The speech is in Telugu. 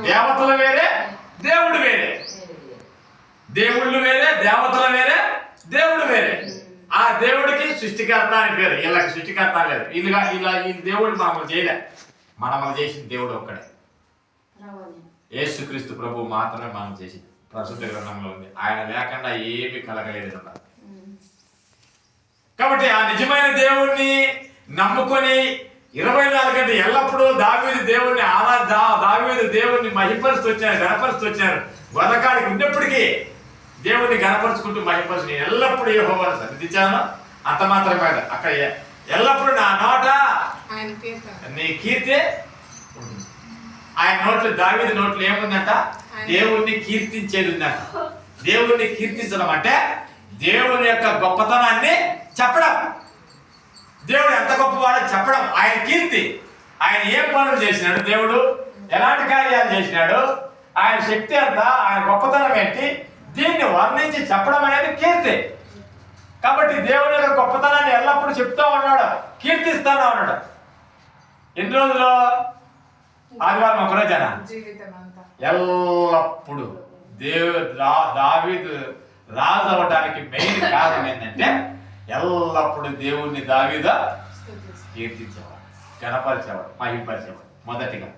దేవతలు వేరే, దేవుడు వేరే. దేవుళ్ళు వేరే, దేవతలు వేరే, దేవుడు వేరే. ఆ దేవుడికి సృష్టికర్త అని పేరు, వీళ్ళకి సృష్టికర్త లేదు. ఈ దేవుడు మనల్ని చేయలే, మనల్ని చేసిన దేవుడు ఒక్కడే. యేసుక్రీస్తు ప్రభు మాత్రమే మనం చేసింది. పరిశుద్ధ గ్రంథంలో ఉంది, ఆయన లేకుండా ఏమి కలగలేదు. కాబట్టి ఆ నిజమైన దేవుణ్ణి నమ్ముకొని 24 గంటలు ఎల్లప్పుడూ దావీదు దేవుణ్ణి దావీదు దేవుణ్ణి మహిపరుస్తూ వచ్చారు, గణపరుస్తూ వచ్చారు. గొల్లకాడికి ఉన్నప్పటికీ దేవుణ్ణి గణపరుచుకుంటూ మహిపరుచు, నేను ఎల్లప్పుడూ యెహోవాను సన్నిధించాను. అంత మాత్రమే కాదు, అక్కడ ఎల్లప్పుడూ నా నోట నీ కీర్తి. ఆయన నోట్లు, దావీదు నోట్లు ఏముందంట? దేవుణ్ణి కీర్తించేది ఉందంట. దేవుణ్ణి కీర్తించడం అంటే దేవుని యొక్క గొప్పతనాన్ని చెప్పడం, దేవుడు ఎంత గొప్పవాడో చెప్పడం. ఆయన కీర్తి, ఆయన ఏం పనులు చేసినాడు, దేవుడు ఎలాంటి కార్యాలు చేసినాడు, ఆయన శక్తి అంతా, ఆయన గొప్పతనం ఏంటి, దీన్ని వర్ణించి చెప్పడం అనేది కీర్తి. కాబట్టి దేవుని యొక్క గొప్పతనాన్ని ఎల్లప్పుడూ చెప్తూ ఉన్నాడు, కీర్తిస్తానే ఉన్నాడు. ఎన్ని రోజులు? ఆదివారం ఒకరోజేనా? ఎల్లప్పుడు దావీదు రాజు అవ్వడానికి మెయిన్ కారణం ఏంటంటే ఎల్లప్పుడు దేవుణ్ణి దావీదు కీర్తించేవాడు, గణపరిచేవాడు, మహింపరిచేవాడు మొదటిగా.